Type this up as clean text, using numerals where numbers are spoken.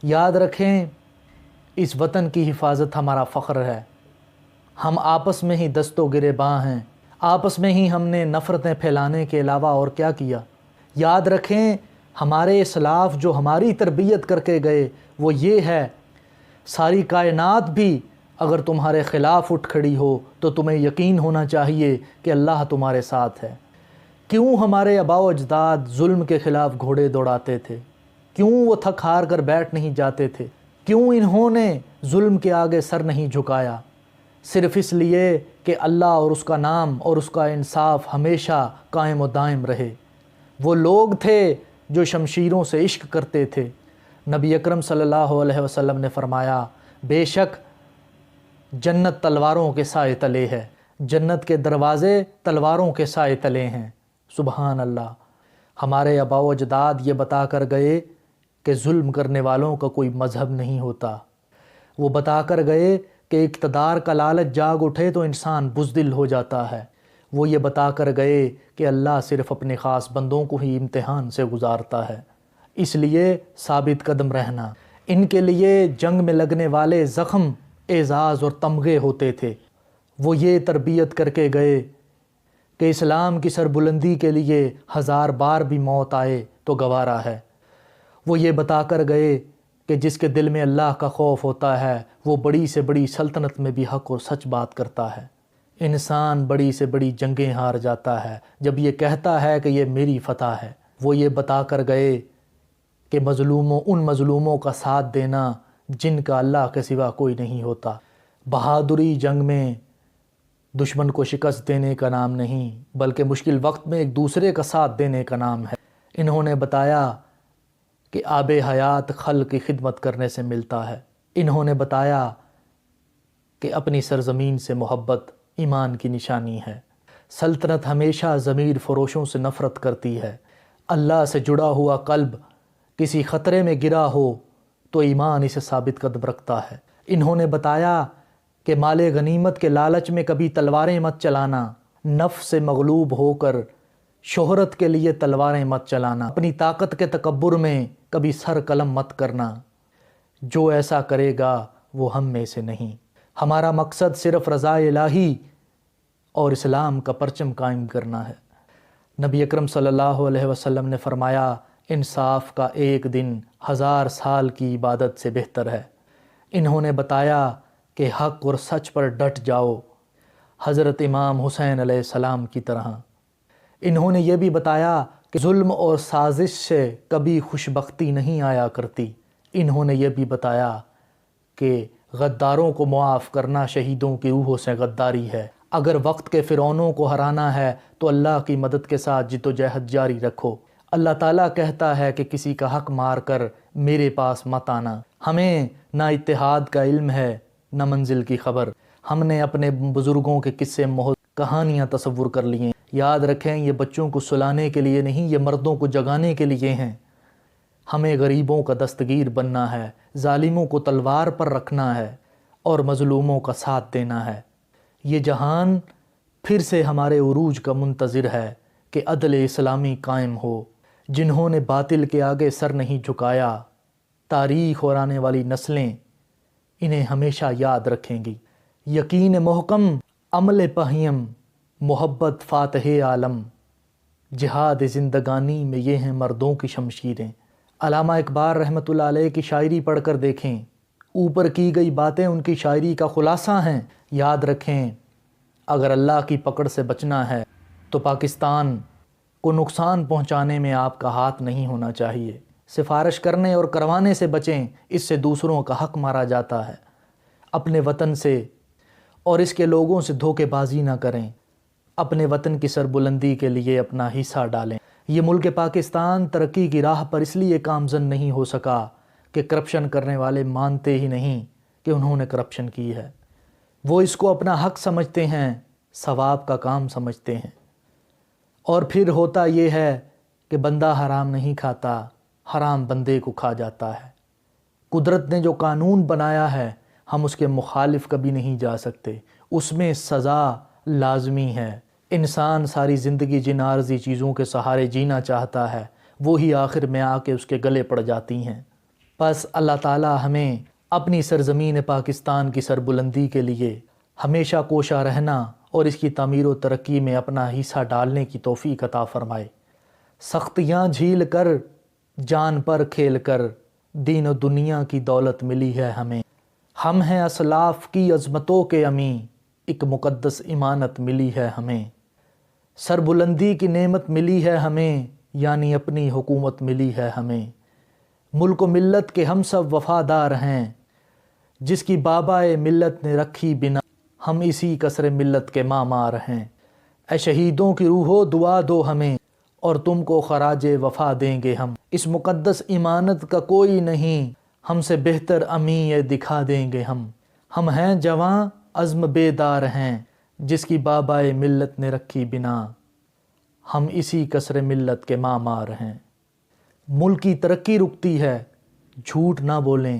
یاد رکھیں اس وطن کی حفاظت ہمارا فخر ہے۔ ہم آپس میں ہی دست و گریباں ہیں، آپس میں ہی ہم نے نفرتیں پھیلانے کے علاوہ اور کیا کیا۔ یاد رکھیں ہمارے اسلاف جو ہماری تربیت کر کے گئے وہ یہ ہے، ساری کائنات بھی اگر تمہارے خلاف اٹھ کھڑی ہو تو تمہیں یقین ہونا چاہیے کہ اللہ تمہارے ساتھ ہے۔ کیوں ہمارے آباء و اجداد ظلم کے خلاف گھوڑے دوڑاتے تھے؟ کیوں وہ تھک ہار کر بیٹھ نہیں جاتے تھے؟ کیوں انہوں نے ظلم کے آگے سر نہیں جھکایا؟ صرف اس لیے کہ اللہ اور اس کا نام اور اس کا انصاف ہمیشہ قائم و دائم رہے۔ وہ لوگ تھے جو شمشیروں سے عشق کرتے تھے۔ نبی اکرم صلی اللہ علیہ وسلم نے فرمایا، بے شک جنت تلواروں کے سائے تلے ہے، جنت کے دروازے تلواروں کے سائے تلے ہیں۔ سبحان اللہ۔ ہمارے آباء و اجداد یہ بتا کر گئے کہ ظلم کرنے والوں کا کوئی مذہب نہیں ہوتا۔ وہ بتا کر گئے کہ اقتدار کا لالچ جاگ اٹھے تو انسان بزدل ہو جاتا ہے۔ وہ یہ بتا کر گئے کہ اللہ صرف اپنے خاص بندوں کو ہی امتحان سے گزارتا ہے، اس لیے ثابت قدم رہنا۔ ان کے لیے جنگ میں لگنے والے زخم اعزاز اور تمغے ہوتے تھے۔ وہ یہ تربیت کر کے گئے کہ اسلام کی سربلندی کے لیے 1000 بار بھی موت آئے تو گوارا ہے۔ وہ یہ بتا کر گئے کہ جس کے دل میں اللہ کا خوف ہوتا ہے وہ بڑی سے بڑی سلطنت میں بھی حق اور سچ بات کرتا ہے۔ انسان بڑی سے بڑی جنگیں ہار جاتا ہے جب یہ کہتا ہے کہ یہ میری فتح ہے۔ وہ یہ بتا کر گئے کہ ان مظلوموں کا ساتھ دینا جن کا اللہ کے سوا کوئی نہیں ہوتا۔ بہادری جنگ میں دشمن کو شکست دینے کا نام نہیں بلکہ مشکل وقت میں ایک دوسرے کا ساتھ دینے کا نام ہے۔ انہوں نے بتایا کہ آب حیات خلق کی خدمت کرنے سے ملتا ہے۔ انہوں نے بتایا کہ اپنی سرزمین سے محبت ایمان کی نشانی ہے۔ سلطنت ہمیشہ ضمیر فروشوں سے نفرت کرتی ہے۔ اللہ سے جڑا ہوا قلب کسی خطرے میں گرا ہو تو ایمان اسے ثابت قدم رکھتا ہے۔ انہوں نے بتایا کہ مال غنیمت کے لالچ میں کبھی تلواریں مت چلانا، نفس سے مغلوب ہو کر شہرت کے لیے تلواریں مت چلانا، اپنی طاقت کے تکبر میں کبھی سر قلم مت کرنا۔ جو ایسا کرے گا وہ ہم میں سے نہیں۔ ہمارا مقصد صرف رضا الہی اور اسلام کا پرچم قائم کرنا ہے۔ نبی اکرم صلی اللہ علیہ وسلم نے فرمایا، انصاف کا ایک دن 1000 سال کی عبادت سے بہتر ہے۔ انہوں نے بتایا کہ حق اور سچ پر ڈٹ جاؤ، حضرت امام حسین علیہ السلام کی طرح۔ انہوں نے یہ بھی بتایا کہ ظلم اور سازش سے کبھی خوش بختی نہیں آیا کرتی۔ انہوں نے یہ بھی بتایا کہ غداروں کو معاف کرنا شہیدوں کی روحوں سے غداری ہے۔ اگر وقت کے فرعونوں کو ہرانا ہے تو اللہ کی مدد کے ساتھ جد و جہد جاری رکھو۔ اللہ تعالیٰ کہتا ہے کہ کسی کا حق مار کر میرے پاس مت آنا۔ ہمیں نہ اتحاد کا علم ہے نہ منزل کی خبر۔ ہم نے اپنے بزرگوں کے قصے کہانیاں تصور کر لی ہیں۔ یاد رکھیں یہ بچوں کو سلانے کے لیے نہیں، یہ مردوں کو جگانے کے لیے ہیں۔ ہمیں غریبوں کا دستگیر بننا ہے، ظالموں کو تلوار پر رکھنا ہے اور مظلوموں کا ساتھ دینا ہے۔ یہ جہان پھر سے ہمارے عروج کا منتظر ہے کہ عدل اسلامی قائم ہو۔ جنہوں نے باطل کے آگے سر نہیں جھکایا، تاریخ اور آنے والی نسلیں انہیں ہمیشہ یاد رکھیں گی۔ یقین محکم، عمل پہیم، محبت فاتح عالم، جہاد زندگانی میں یہ ہیں مردوں کی شمشیریں۔ علامہ اقبال رحمۃ اللہ علیہ کی شاعری پڑھ کر دیکھیں، اوپر کی گئی باتیں ان کی شاعری کا خلاصہ ہیں۔ یاد رکھیں اگر اللہ کی پکڑ سے بچنا ہے تو پاکستان کو نقصان پہنچانے میں آپ کا ہاتھ نہیں ہونا چاہیے۔ سفارش کرنے اور کروانے سے بچیں، اس سے دوسروں کا حق مارا جاتا ہے۔ اپنے وطن سے اور اس کے لوگوں سے دھوکے بازی نہ کریں۔ اپنے وطن کی سربلندی کے لیے اپنا حصہ ڈالیں۔ یہ ملک پاکستان ترقی کی راہ پر اس لیے گامزن نہیں ہو سکا کہ کرپشن کرنے والے مانتے ہی نہیں کہ انہوں نے کرپشن کی ہے۔ وہ اس کو اپنا حق سمجھتے ہیں، ثواب کا کام سمجھتے ہیں۔ اور پھر ہوتا یہ ہے کہ بندہ حرام نہیں کھاتا، حرام بندے کو کھا جاتا ہے۔ قدرت نے جو قانون بنایا ہے ہم اس کے مخالف کبھی نہیں جا سکتے، اس میں سزا لازمی ہے۔ انسان ساری زندگی جن عارضی چیزوں کے سہارے جینا چاہتا ہے وہی آخر میں آ کے اس کے گلے پڑ جاتی ہیں۔ بس اللہ تعالی ہمیں اپنی سرزمین پاکستان کی سربلندی کے لیے ہمیشہ کوشاں رہنا اور اس کی تعمیر و ترقی میں اپنا حصہ ڈالنے کی توفیق عطا فرمائے۔ سختیاں جھیل کر، جان پر کھیل کر، دین و دنیا کی دولت ملی ہے ہمیں۔ ہم ہیں اسلاف کی عظمتوں کے امیں، ایک مقدس امانت ملی ہے ہمیں۔ سربلندی کی نعمت ملی ہے ہمیں، یعنی اپنی حکومت ملی ہے ہمیں۔ ملک و ملت کے ہم سب وفادار ہیں، جس کی بابائے ملت نے رکھی بنا، ہم اسی کسر ملت کے مامار ہیں۔ اے شہیدوں کی روحو دعا دو ہمیں، اور تم کو خراج وفا دیں گے ہم۔ اس مقدس امانت کا کوئی نہیں، ہم سے بہتر امیں یہ دکھا دیں گے ہم۔ ہم ہیں جواں عزم بیدار ہیں، جس کی بابائے ملت نے رکھی بنا، ہم اسی کسر ملت کے مامار ہیں۔ ملک کی ترقی رکتی ہے، جھوٹ نہ بولیں۔